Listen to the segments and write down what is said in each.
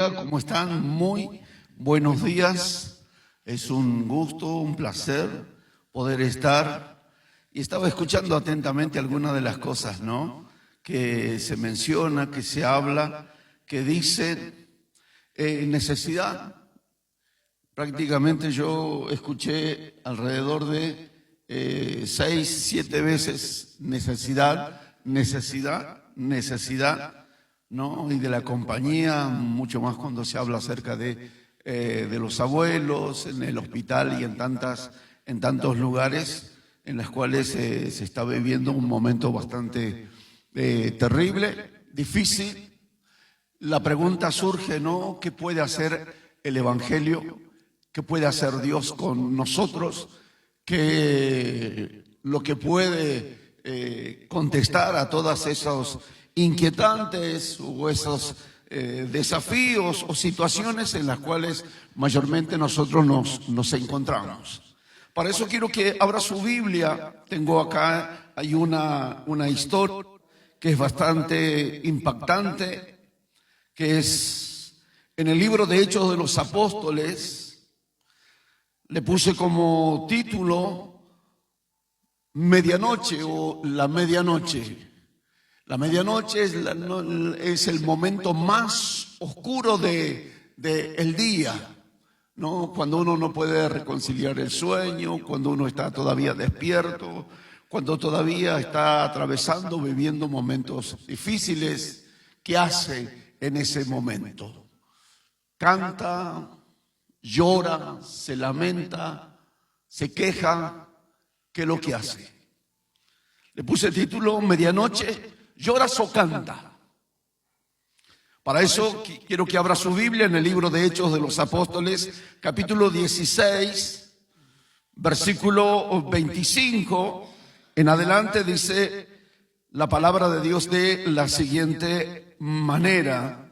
¿Cómo están? Muy buenos días. Es un gusto, un placer poder estar. Y estaba escuchando atentamente algunas de las cosas, ¿no?, que se menciona, que se habla, que dicen necesidad. Prácticamente yo escuché alrededor de 6, 7 veces necesidad, necesidad, necesidad, ¿no? Y de la compañía, mucho más cuando se habla acerca de los abuelos, en el hospital y en tantos lugares en los cuales se está viviendo un momento bastante terrible, difícil. La pregunta surge, ¿no? ¿Qué puede hacer el Evangelio? ¿Qué puede hacer Dios con nosotros? Lo que puede contestar a todas esos inquietantes o esos desafíos o situaciones en las cuales mayormente nosotros nos encontramos. Para eso quiero que abra su Biblia. Tengo acá, hay una historia que es bastante impactante, que es en el libro de Hechos de los Apóstoles. Le puse como título Medianoche o la medianoche. La medianoche es el momento más oscuro del día, ¿no? Cuando uno no puede reconciliar el sueño, cuando uno está todavía despierto, cuando todavía está atravesando, viviendo momentos difíciles. ¿Qué hace en ese momento? Canta, llora, se lamenta, se queja. ¿Qué es lo que hace? Le puse el título Medianoche, ¿lloras o canta? Para eso quiero que abra su Biblia en el libro de Hechos de los Apóstoles, capítulo 16, versículo 25. En adelante dice la palabra de Dios de la siguiente manera.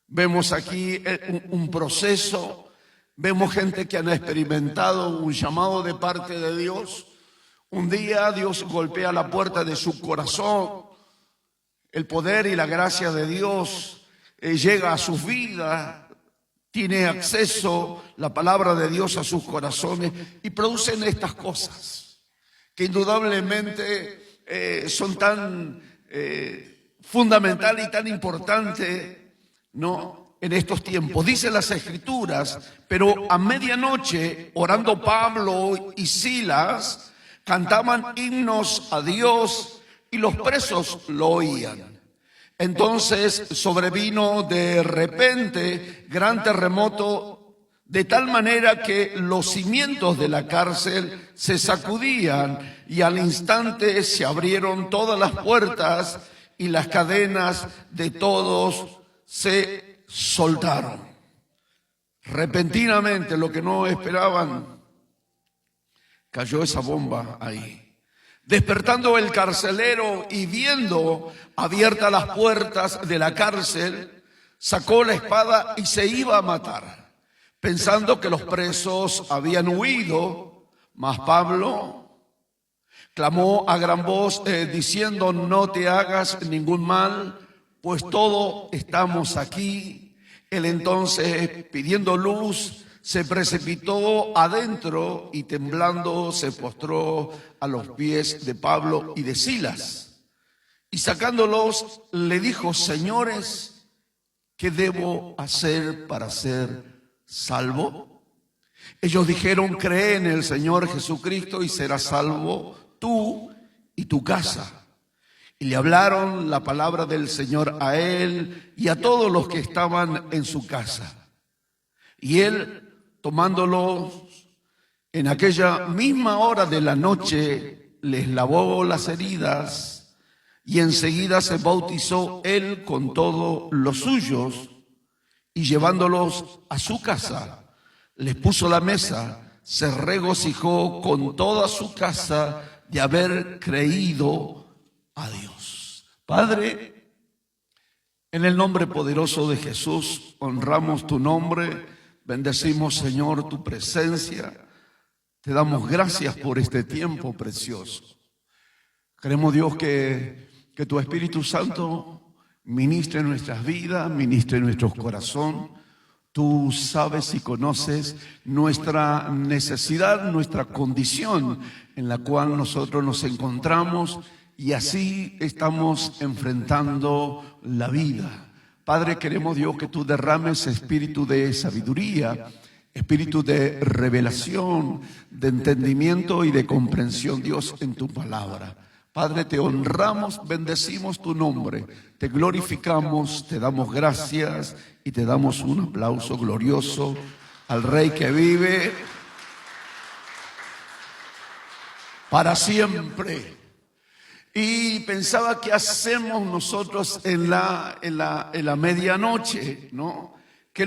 Vemos aquí un proceso, vemos gente que han experimentado un llamado de parte de Dios. Un día Dios golpea la puerta de su corazón. El poder y la gracia de Dios llega a sus vidas. Tiene acceso la palabra de Dios a sus corazones y producen estas cosas que indudablemente son tan fundamentales y tan importantes, ¿no?, en estos tiempos. Dicen las Escrituras, pero a medianoche, orando Pablo y Silas, cantaban himnos a Dios y los presos lo oían. Entonces sobrevino de repente gran terremoto, de tal manera que los cimientos de la cárcel se sacudían y al instante se abrieron todas las puertas y las cadenas de todos se soltaron. Repentinamente, lo que no esperaban, cayó esa bomba ahí. Despertando el carcelero y viendo abiertas las puertas de la cárcel, sacó la espada y se iba a matar, pensando que los presos habían huido. Mas Pablo clamó a gran voz diciendo: no te hagas ningún mal, pues todos estamos aquí. Él entonces, pidiendo luz, se precipitó adentro y temblando se postró a los pies de Pablo y de Silas. Y sacándolos le dijo: señores, ¿qué debo hacer para ser salvo? Ellos dijeron: cree en el Señor Jesucristo y serás salvo tú y tu casa. Y le hablaron la palabra del Señor a él y a todos los que estaban en su casa. Y él, tomándolos en aquella misma hora de la noche, les lavó las heridas y enseguida se bautizó él con todos los suyos, y llevándolos a su casa, les puso la mesa, se regocijó con toda su casa de haber creído a Dios. Padre, en el nombre poderoso de Jesús, honramos tu nombre, bendecimos, Señor, tu presencia. Te damos gracias por este tiempo precioso. Queremos, Dios, que tu Espíritu Santo ministre en nuestras vidas, ministre en nuestros corazones. Tú sabes y conoces nuestra necesidad, nuestra condición en la cual nosotros nos encontramos y así estamos enfrentando la vida. Padre, queremos, Dios, que tú derrames espíritu de sabiduría, espíritu de revelación, de entendimiento y de comprensión, Dios, en tu palabra. Padre, te honramos, bendecimos tu nombre, te glorificamos, te damos gracias y te damos un aplauso glorioso al Rey que vive para siempre. Y pensaba, ¿qué hacemos nosotros en la medianoche? ¿No? ¿Qué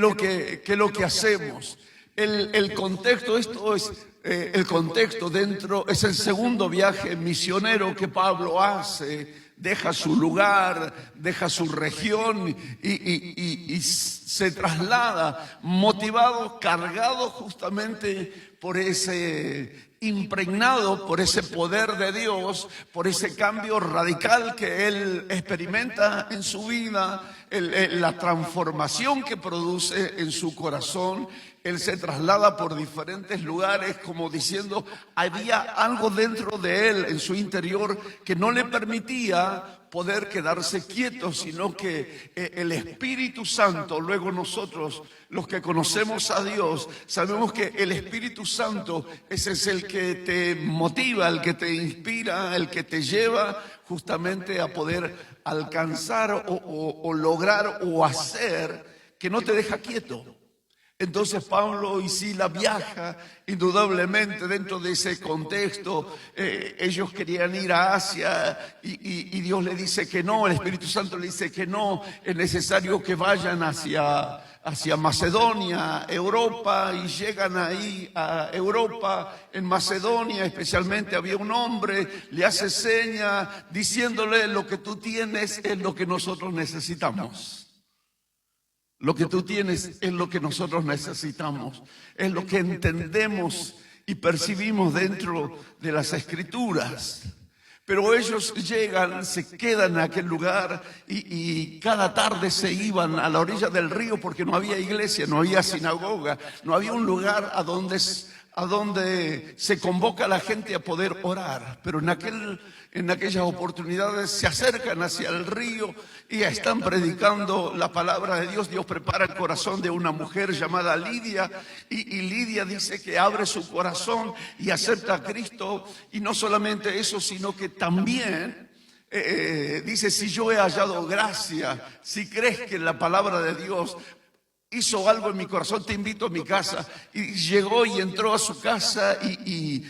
es lo que hacemos? El contexto, esto es el contexto dentro, es el segundo viaje misionero que Pablo hace. Deja su lugar, deja su región y se traslada motivado, cargado justamente por impregnado por ese poder de Dios, por ese cambio radical que él experimenta en su vida, la transformación que produce en su corazón. Él se traslada por diferentes lugares, como diciendo, había algo dentro de él, en su interior, que no le permitía poder quedarse quieto, sino que el Espíritu Santo, luego nosotros, los que conocemos a Dios, sabemos que el Espíritu Santo ese es el que te motiva, el que te inspira, el que te lleva justamente a poder alcanzar o lograr o hacer, que no te deja quieto. Entonces Pablo y Silas viajan indudablemente dentro de ese contexto. Ellos querían ir a Asia y Dios le dice que no, el Espíritu Santo le dice que no, es necesario que vayan hacia Macedonia, Europa, y llegan ahí a Europa. En Macedonia especialmente había un hombre, le hace seña diciéndole: lo que tú tienes es lo que nosotros necesitamos. Lo que tú tienes es lo que nosotros necesitamos, es lo que entendemos y percibimos dentro de las Escrituras. Pero ellos llegan, se quedan en aquel lugar y cada tarde se iban a la orilla del río porque no había iglesia, no había sinagoga, no había un lugar a donde se convoca a la gente a poder orar. Pero en aquellas oportunidades se acercan hacia el río y están predicando la palabra de Dios. Dios prepara el corazón de una mujer llamada Lidia y Lidia dice que abre su corazón y acepta a Cristo. Y no solamente eso, sino que también dice: si yo he hallado gracia, si crees que la palabra de Dios hizo algo en mi corazón, te invito a mi casa. Y llegó y entró a su casa y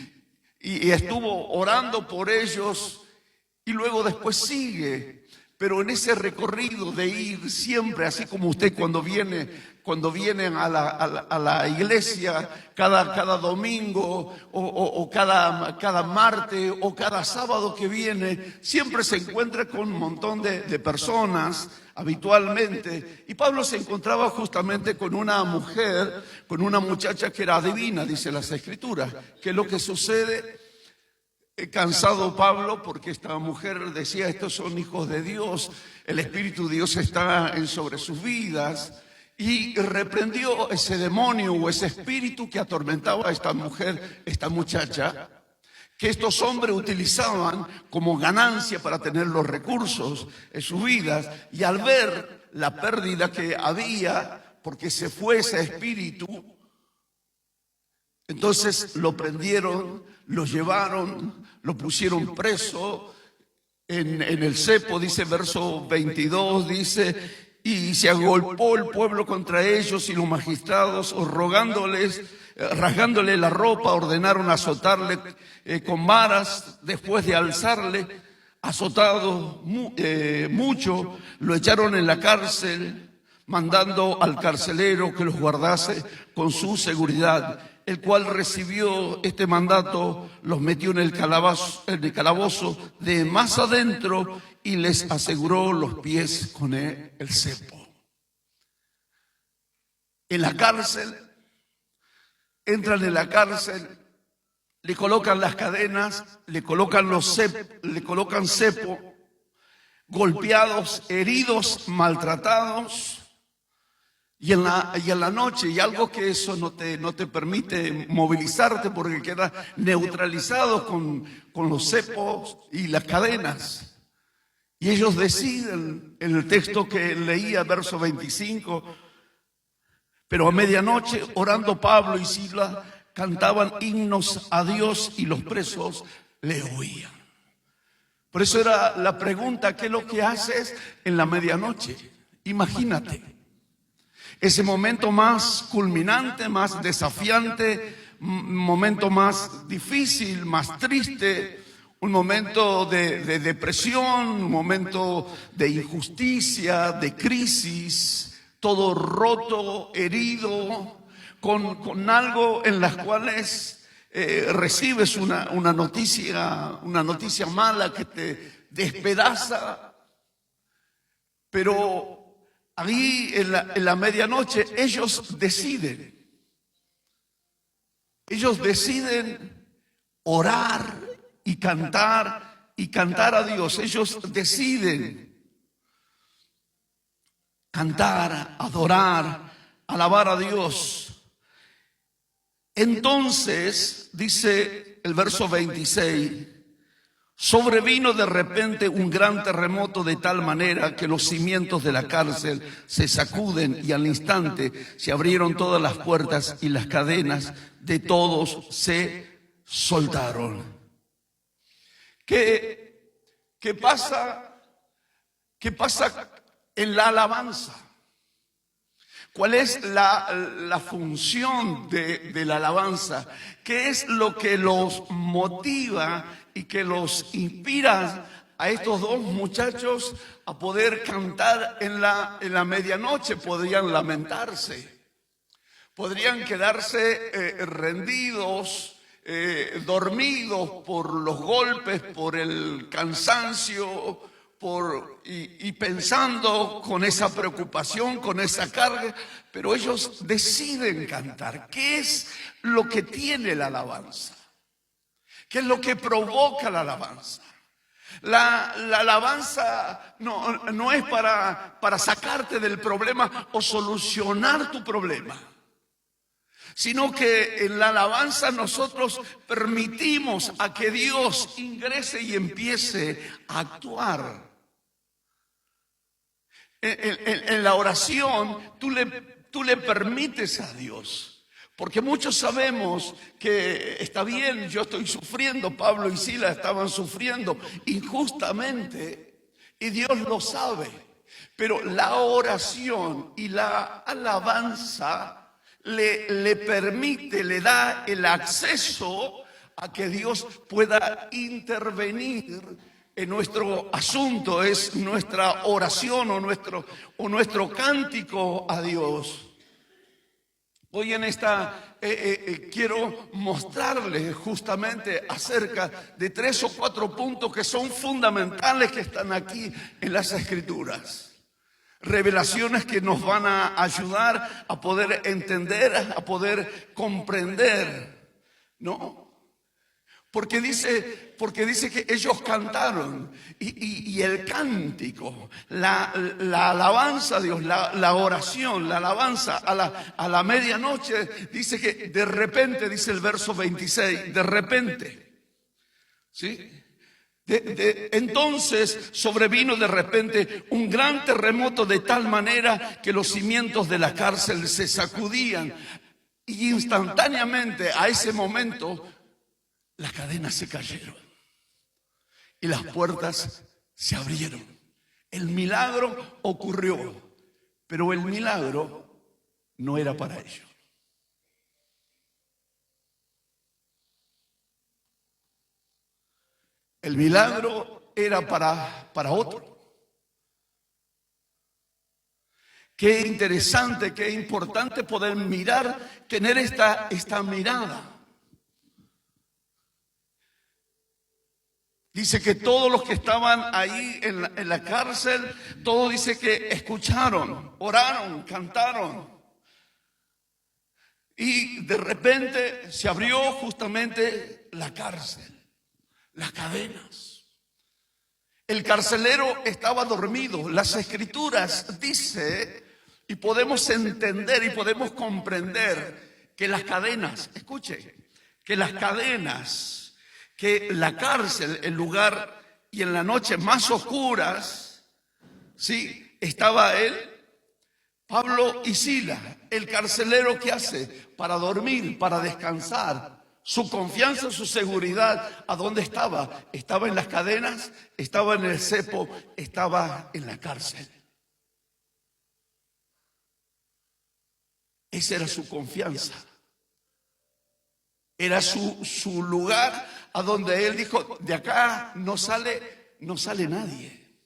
estuvo orando por ellos, y luego después sigue. Pero en ese recorrido de ir siempre, así como usted cuando vienen a la iglesia cada domingo o cada martes o cada sábado que viene, siempre se encuentra con un montón de personas habitualmente. Y Pablo se encontraba justamente con una mujer, con una muchacha que era adivina, dice las Escrituras. ¿Qué es lo que sucede? Cansado Pablo, porque esta mujer decía: estos son hijos de Dios, el Espíritu de Dios está sobre sus vidas, y reprendió ese demonio o ese espíritu que atormentaba a esta mujer, esta muchacha, que estos hombres utilizaban como ganancia para tener los recursos en sus vidas. Y al ver la pérdida que había, porque se fue ese espíritu, entonces lo prendieron, lo llevaron, lo pusieron preso en el cepo, dice verso 22, dice: y se agolpó el pueblo contra ellos y los magistrados, rasgándole la ropa, ordenaron azotarle con varas. Después de alzarle, azotado mucho, lo echaron en la cárcel, mandando al carcelero que los guardase con su seguridad, el cual recibió este mandato, los metió en el calabozo de más adentro y les aseguró los pies con el cepo. En la cárcel, entran en la cárcel, le colocan las cadenas, le colocan cepo, golpeados, heridos, maltratados. Y en la noche, y algo que eso no te permite movilizarte porque quedas neutralizado con los cepos y las cadenas. Y ellos deciden, en el texto que leía, verso 25, pero a medianoche, orando Pablo y Silas, cantaban himnos a Dios y los presos le oían. Por eso era la pregunta, ¿qué es lo que haces en la medianoche? Imagínate. Ese momento más culminante, más desafiante, momento más difícil, más triste, un momento de depresión, un momento de injusticia, de crisis, todo roto, herido, con algo en las cuales recibes una noticia mala que te despedaza, pero ahí en la medianoche ellos deciden orar y cantar a Dios. Ellos deciden cantar, adorar, alabar a Dios. Entonces, dice el verso 26, sobrevino de repente un gran terremoto de tal manera que los cimientos de la cárcel se sacuden y al instante se abrieron todas las puertas y las cadenas de todos se soltaron. ¿Qué pasa en la alabanza? ¿Cuál es la función de la alabanza? ¿Qué es lo que los motiva y que los inspira a estos dos muchachos a poder cantar en la medianoche? Podrían lamentarse, podrían quedarse rendidos, dormidos por los golpes, por el cansancio, y pensando con esa preocupación, con esa carga, pero ellos deciden cantar. ¿Qué es lo que tiene la alabanza? ¿Qué es lo que provoca la alabanza? La alabanza no es para sacarte del problema o solucionar tu problema, sino que en la alabanza nosotros permitimos a que Dios ingrese y empiece a actuar. En la oración tú le permites a Dios, porque muchos sabemos que está bien, yo estoy sufriendo, Pablo y Silas estaban sufriendo injustamente y Dios lo sabe, pero la oración y la alabanza le permite, le da el acceso a que Dios pueda intervenir en nuestro asunto, es nuestra oración o nuestro cántico a Dios. Hoy en esta quiero mostrarles justamente acerca de 3 o 4 puntos que son fundamentales, que están aquí en las Escrituras. Revelaciones que nos van a ayudar a poder entender, a poder comprender, ¿no? Porque dice que ellos cantaron y el cántico, la alabanza a Dios, la oración, la alabanza a la medianoche, dice que de repente, dice el verso 26, de repente, ¿sí? Entonces sobrevino de repente un gran terremoto de tal manera que los cimientos de la cárcel se sacudían y instantáneamente a ese momento las cadenas se cayeron y las puertas se abrieron. El milagro ocurrió, pero el milagro no era para ellos. El milagro era para otro. Qué interesante, qué importante poder mirar, tener esta mirada. Dice que todos los que estaban ahí en la cárcel, todos dice que escucharon, oraron, cantaron. Y de repente se abrió justamente la cárcel, las cadenas. El carcelero estaba dormido. Las Escrituras dice, y podemos entender y podemos comprender que las cadenas, escuche, que las cadenas, que la cárcel, el lugar y en las noches más oscuras, sí, estaba él, Pablo y Silas. El carcelero, ¿qué hace? Para dormir, para descansar. Su confianza, su seguridad, ¿a dónde estaba? Estaba en las cadenas, estaba en el cepo, estaba en la cárcel. Esa era su confianza. Era su lugar a donde él dijo, de acá no sale nadie.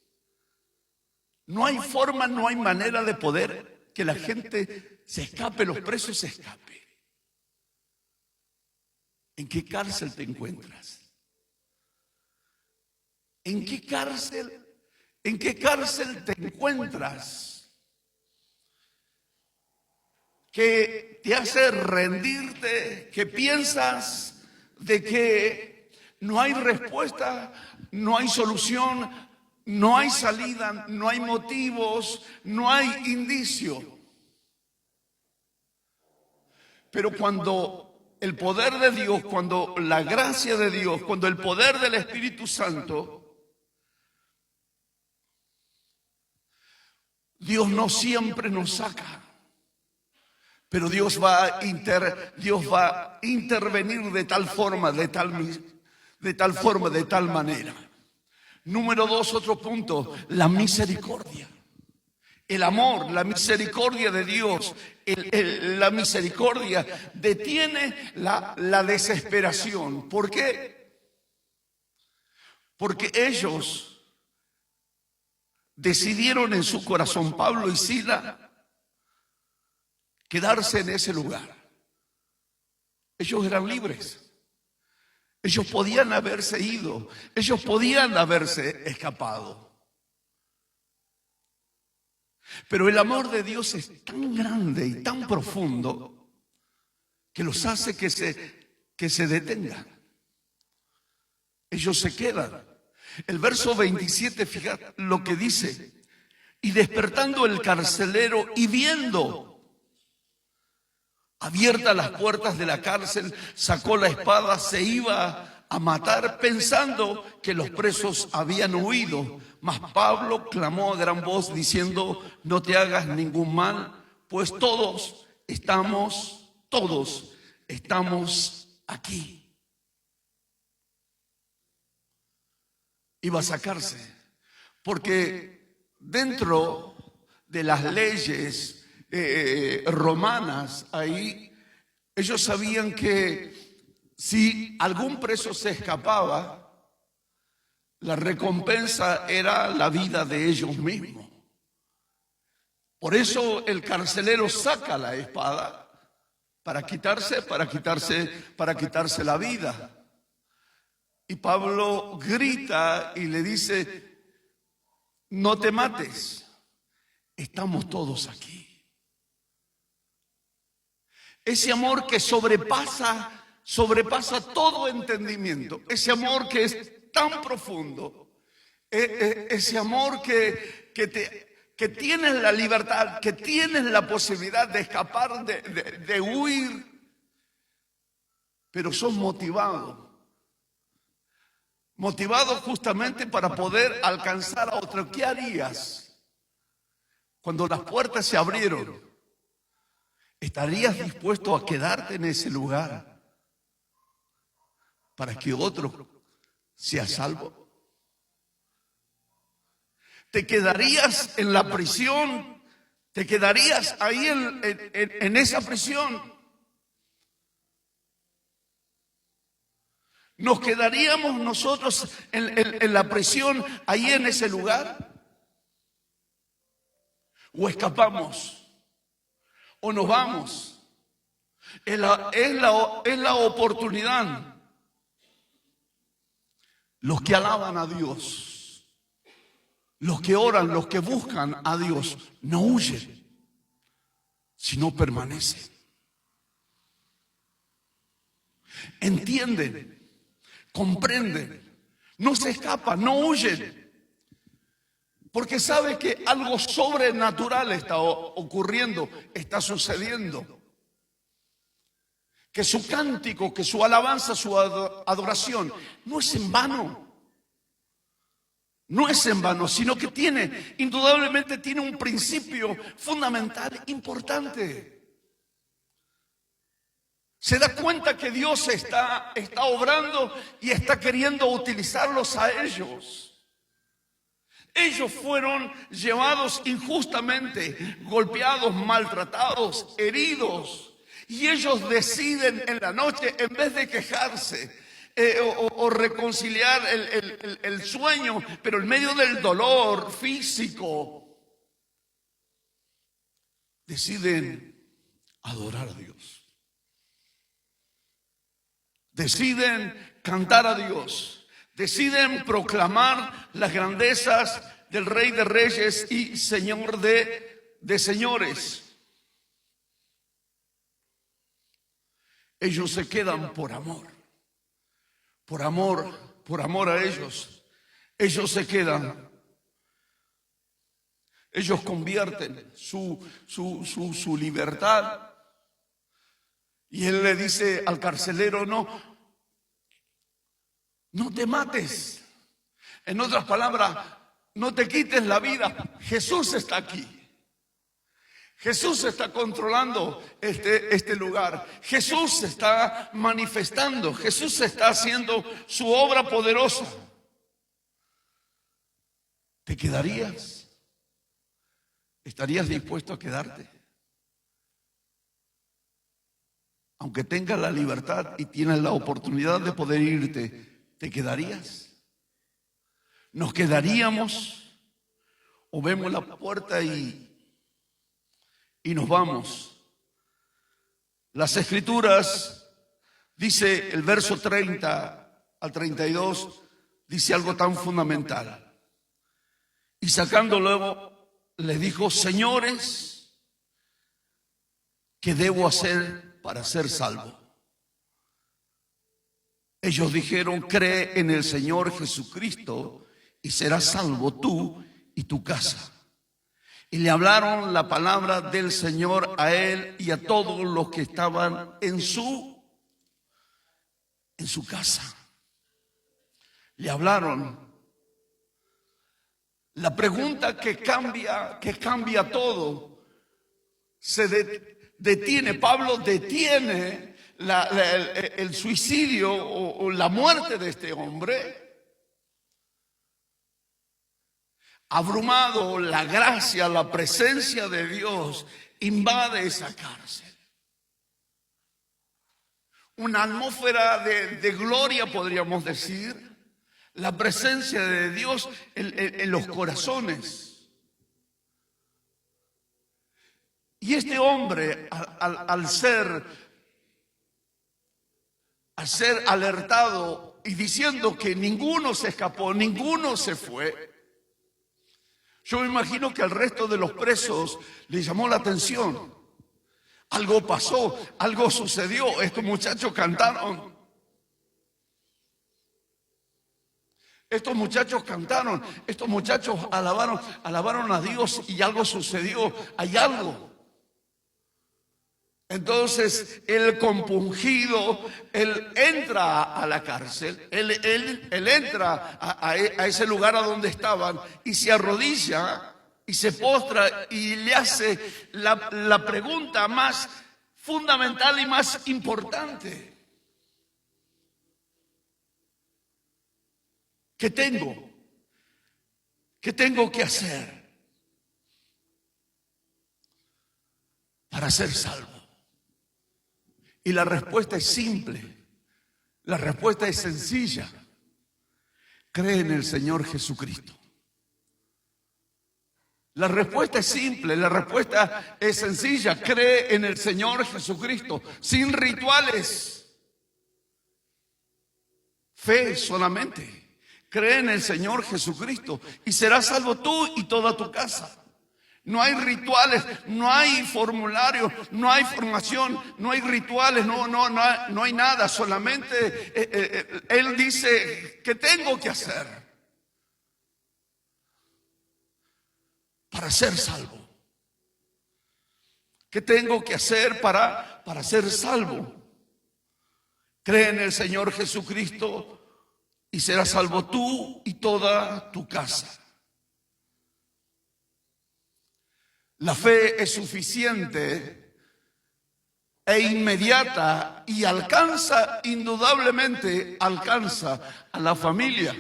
No hay forma, no hay manera de poder que la gente se escape, los presos se escapen. ¿En qué cárcel te encuentras? ¿En qué cárcel te encuentras? Que te hace rendirte, que piensas de que no hay respuesta, no hay solución, no hay salida, no hay motivos, no hay indicio. Pero cuando el poder de Dios, cuando la gracia de Dios, cuando el poder del Espíritu Santo, Dios no siempre nos saca, pero Dios va a intervenir de tal forma, de tal manera. Número 2, otro punto, la misericordia. El amor, la misericordia de Dios, la misericordia detiene la desesperación. ¿Por qué? Porque ellos decidieron en su corazón, Pablo y Silas, quedarse en ese lugar. Ellos eran libres. Ellos podían haberse ido. Ellos podían haberse escapado. Pero el amor de Dios es tan grande y tan profundo que los hace que se detengan. Ellos se quedan. El verso 27, fíjate lo que dice. Y despertando el carcelero y viendo abiertas las puertas de la cárcel, sacó la espada, se iba a matar pensando que los presos habían huido. Mas Pablo clamó a gran voz diciendo, no te hagas ningún mal, pues todos estamos aquí. Iba a sacarse, porque dentro de las leyes romanas, ahí ellos sabían que si algún preso se escapaba, la recompensa era la vida de ellos mismos. Por eso el carcelero saca la espada para quitarse la vida. Y Pablo grita y le dice, no te mates, estamos todos aquí. Ese amor que sobrepasa todo entendimiento, ese amor que es tan profundo, ese amor que tienes la libertad, que tienes la posibilidad de escapar, de huir, pero sos motivado justamente para poder alcanzar a otro. ¿Qué harías cuando las puertas se abrieron? ¿Estarías dispuesto a quedarte en ese lugar para que otro sea salvo? ¿Te quedarías en la prisión? ¿Te quedarías ahí en esa prisión? ¿Nos quedaríamos nosotros en la prisión, ahí en ese lugar? ¿O escapamos? ¿O nos vamos? Es la oportunidad. Los que alaban a Dios, los que oran, los que buscan a Dios, no huyen, sino permanecen. Entienden, comprenden, no se escapan, no huyen, porque sabe que algo sobrenatural está ocurriendo, está sucediendo. Que su cántico, que su alabanza, su adoración no es en vano. No es en vano, sino que indudablemente tiene un principio fundamental importante. Se da cuenta que Dios está obrando y está queriendo utilizarlos a ellos. Ellos fueron llevados injustamente, golpeados, maltratados, heridos. Y ellos deciden en la noche, en vez de quejarse o reconciliar el sueño, pero en medio del dolor físico, deciden adorar a Dios. Deciden cantar a Dios. Deciden proclamar las grandezas del Rey de Reyes y Señor de Señores. Ellos se quedan por amor a ellos. Ellos se quedan. Ellos convierten su libertad. Y él le dice al carcelero, no te mates. En otras palabras, no te quites la vida. Jesús está aquí. Jesús está controlando este lugar. Jesús se está manifestando. Jesús está haciendo su obra poderosa. ¿Te quedarías? ¿Estarías dispuesto a quedarte? Aunque tengas la libertad y tienes la oportunidad de poder irte, ¿te quedarías? ¿Nos quedaríamos? ¿O vemos la puerta y nos vamos? Las Escrituras, dice el verso 30 al 32, dice algo tan fundamental. Y sacando luego, les dijo, señores, ¿qué debo hacer para ser salvo? Ellos dijeron, cree en el Señor Jesucristo y serás salvo tú y tu casa. Y le hablaron la palabra del Señor a él y a todos los que estaban en su casa. Le hablaron. La pregunta que cambia todo, se detiene. Pablo detiene el suicidio o la muerte de este hombre. Abrumado, la gracia, la presencia de Dios invade esa cárcel. Una atmósfera de gloria, podríamos decir. La presencia de Dios en los corazones. Y este hombre, al ser alertado y diciendo que ninguno se escapó, ninguno se fue, yo me imagino que al resto de los presos les llamó la atención. Algo pasó, algo sucedió. Estos muchachos cantaron. Estos muchachos alabaron a Dios y algo sucedió. Hay algo. Entonces, él compungido, él entra a la cárcel, él entra a ese lugar a donde estaban y se arrodilla y se postra y le hace la pregunta más fundamental y más importante. ¿Qué tengo? ¿Qué tengo que hacer para ser salvo? Y la respuesta es simple, la respuesta es sencilla. Cree en el Señor Jesucristo. La respuesta es simple, la respuesta es sencilla. Cree en el Señor Jesucristo, sin rituales. Fe solamente. Cree en el Señor Jesucristo y serás salvo tú y toda tu casa. No hay rituales, no hay formularios, no hay formación, no hay rituales, no hay nada. Solamente Él dice, ¿qué tengo que hacer? para ser salvo? ¿Qué tengo que hacer para ser salvo? Cree en el Señor Jesucristo y serás salvo tú y toda tu casa. La fe es suficiente e inmediata y indudablemente alcanza a la familia.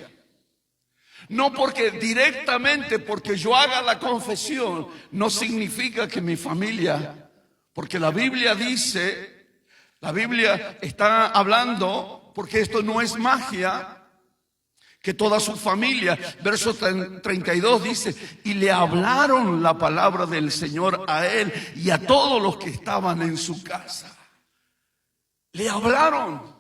No porque directamente, porque yo haga la confesión, no significa que mi familia, porque la Biblia dice, la Biblia está hablando, porque esto no es magia, que toda su familia, verso 32 dice, y le hablaron la palabra del Señor a él y a todos los que estaban en su casa. Le hablaron.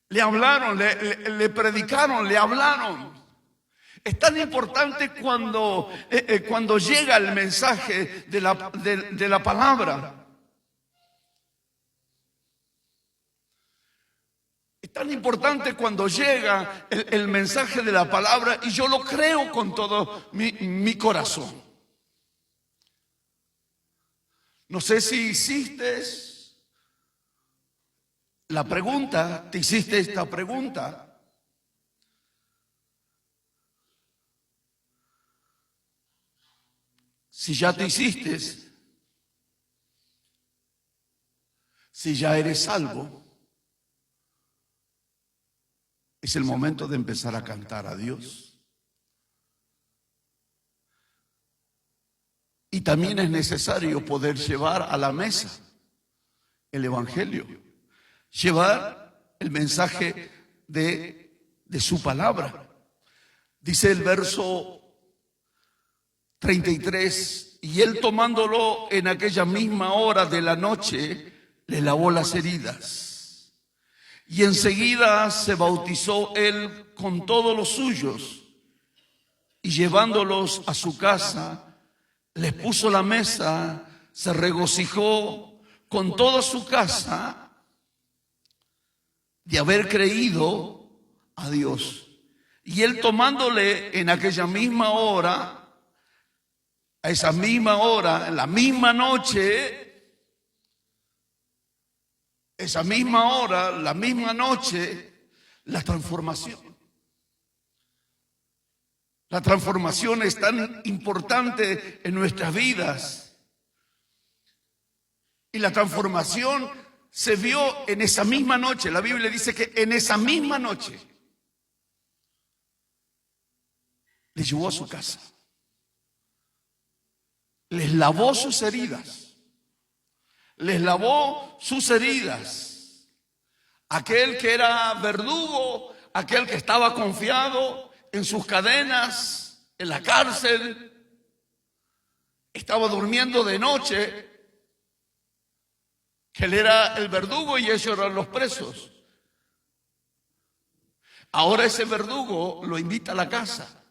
Le hablaron, le predicaron, le hablaron. Es tan importante cuando llega el mensaje de la palabra. Es tan importante cuando llega el mensaje de la palabra, y yo lo creo con todo mi corazón. No sé si hiciste la pregunta, te hiciste esta pregunta. Si ya te hiciste, si ya eres salvo, es el momento de empezar a cantar a Dios. Y también es necesario poder llevar a la mesa el Evangelio, llevar el mensaje de su palabra. Dice el verso 33, y él tomándolo en aquella misma hora de la noche, le lavó las heridas. Y enseguida se bautizó él con todos los suyos, y llevándolos a su casa, les puso la mesa, se regocijó con toda su casa de haber creído a Dios. Y él tomándole en aquella misma hora, a esa misma hora, en la misma noche, esa misma hora, la misma noche, la transformación. La transformación es tan importante en nuestras vidas. Y la transformación se vio en esa misma noche. La Biblia dice que en esa misma noche les llevó a su casa. Les lavó sus heridas. Les lavó sus heridas. Aquel que era verdugo, aquel que estaba confiado en sus cadenas, en la cárcel, estaba durmiendo de noche, que él era el verdugo y ellos eran los presos. Ahora ese verdugo lo invita a la casa,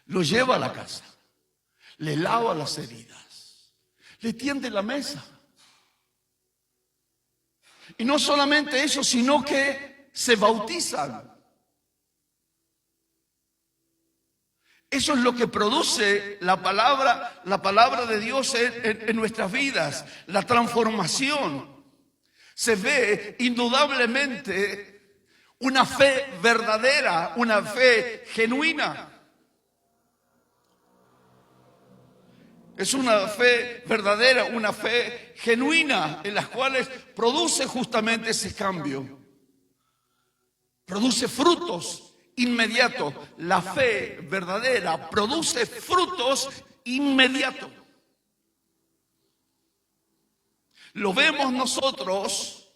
lo lleva a la casa, le lava las heridas, le tiende la mesa. Y no solamente eso, sino que se bautizan. Eso es lo que produce la palabra de Dios en nuestras vidas, la transformación. Se ve indudablemente una fe verdadera, una fe genuina. Es una fe verdadera, una fe genuina, en las cuales produce justamente ese cambio. Produce frutos inmediatos. La fe verdadera produce frutos inmediatos. Lo vemos nosotros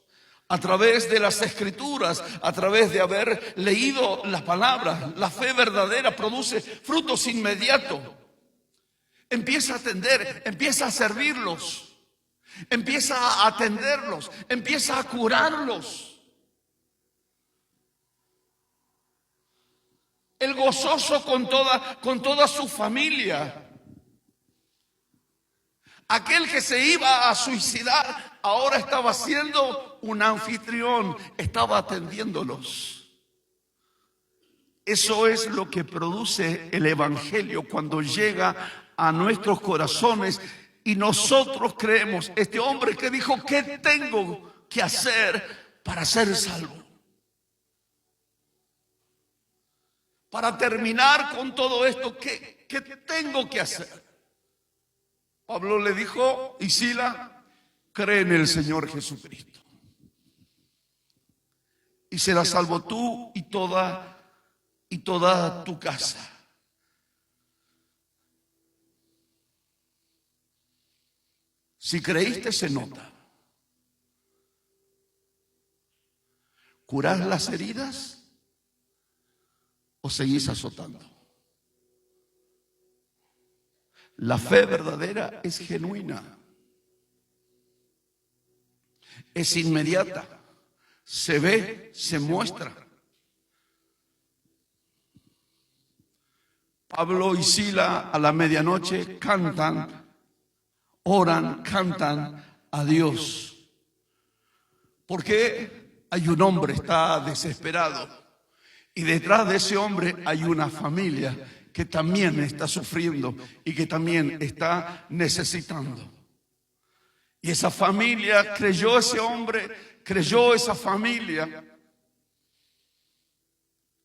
a través de las Escrituras, a través de haber leído las palabras. La fe verdadera produce frutos inmediatos. Empieza a atender, empieza a servirlos, empieza a atenderlos, empieza a curarlos. El gozoso con toda su familia. Aquel que se iba a suicidar ahora estaba siendo un anfitrión, estaba atendiéndolos. Eso es lo que produce el Evangelio cuando llega a nuestros corazones y nosotros creemos. Este hombre que dijo, ¿qué tengo que hacer para ser salvo? Para terminar con todo esto, ¿qué tengo que hacer? Pablo le dijo, y Sila, cree en el Señor Jesucristo y serás salvo tú y toda tu casa. Si creíste, se nota. ¿Curás las heridas o seguís azotando? La fe verdadera es genuina, es inmediata, se ve, se muestra. Pablo y Sila a la medianoche cantan, oran, cantan a Dios. Porque hay un hombre, está desesperado. Y detrás de ese hombre hay una familia que también está sufriendo y que también está necesitando. Y esa familia creyó, ese hombre creyó, esa familia.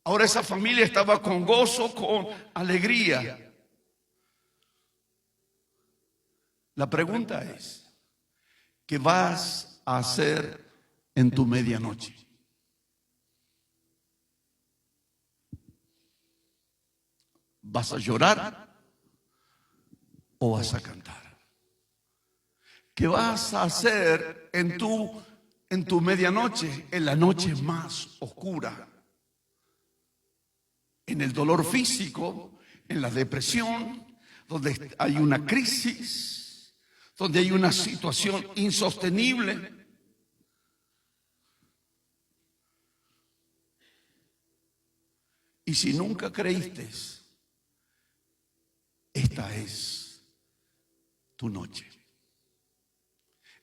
Ahora esa familia estaba con gozo, con alegría. La pregunta es, ¿qué vas a hacer en tu medianoche? ¿Vas a llorar o vas a cantar? ¿Qué vas a hacer en tu medianoche, en la noche más oscura? En el dolor físico, en la depresión, donde hay una crisis, donde hay una situación insostenible. Y si nunca creíste, esta es tu noche.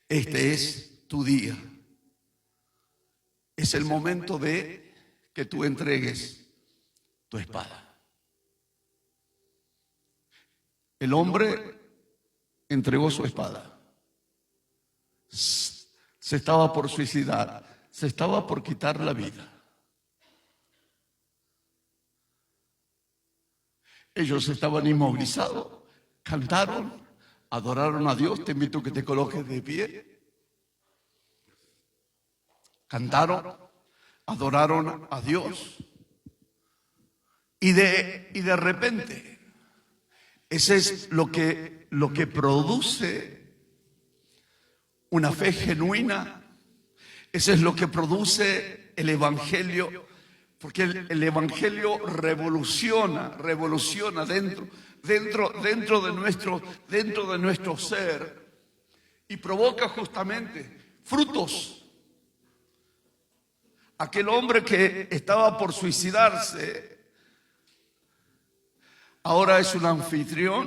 Este es tu día. Es el momento de que tú entregues tu espada. El hombre entregó su espada. Se estaba por suicidar, se estaba por quitar la vida. Ellos estaban inmovilizados, cantaron, adoraron a Dios. Te invito a que te coloques de pie. Cantaron, adoraron a Dios. Y de repente, ese es lo que produce una fe genuina. Ese es lo que produce el Evangelio, porque el Evangelio revoluciona dentro de nuestro ser y provoca justamente frutos. Aquel hombre que estaba por suicidarse ahora es un anfitrión,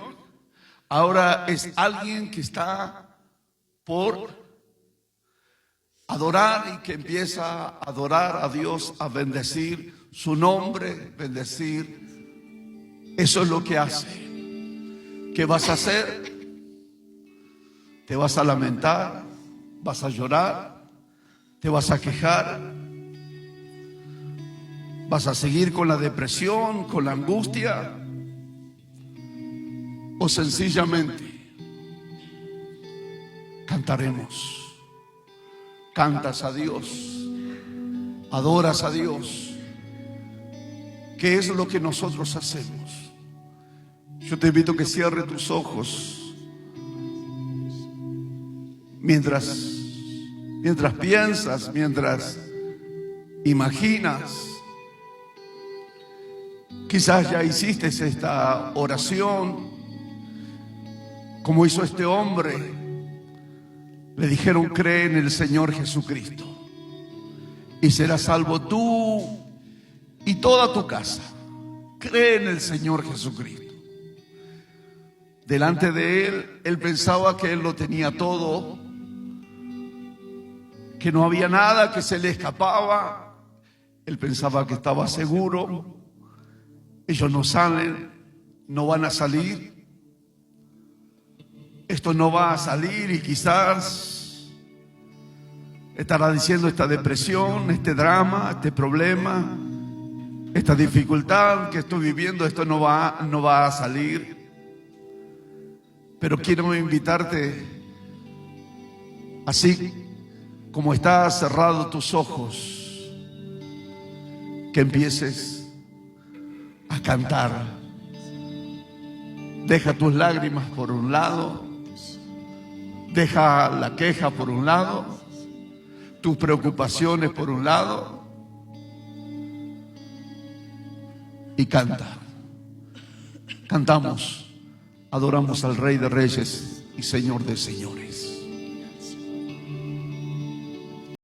ahora es alguien que está por adorar y que empieza a adorar a Dios, a bendecir su nombre, bendecir. Eso es lo que hace. ¿Qué vas a hacer? ¿Te vas a lamentar? ¿Vas a llorar? ¿Te vas a quejar? ¿Vas a seguir con la depresión, con la angustia? ¿O sencillamente cantaremos? Cantas a Dios, adoras a Dios. ¿Qué es lo que nosotros hacemos? Yo te invito a que cierres tus ojos mientras piensas, mientras imaginas. Quizás ya hiciste esta oración como hizo este hombre. Le dijeron, cree en el Señor Jesucristo y serás salvo tú y toda tu casa. Cree en el Señor Jesucristo. Delante de él pensaba que él lo tenía todo, que no había nada que se le escapaba. Él pensaba que estaba seguro, ellos no salen, no van a salir. Esto no va a salir y quizás estará diciendo esta depresión, este drama, este problema, esta dificultad que estoy viviendo, esto no va a salir. Pero quiero invitarte, así como estás cerrado tus ojos, que empieces a cantar. Deja tus lágrimas por un lado, deja la queja por un lado, tus preocupaciones por un lado, y canta. Cantamos, adoramos al Rey de Reyes y Señor de Señores.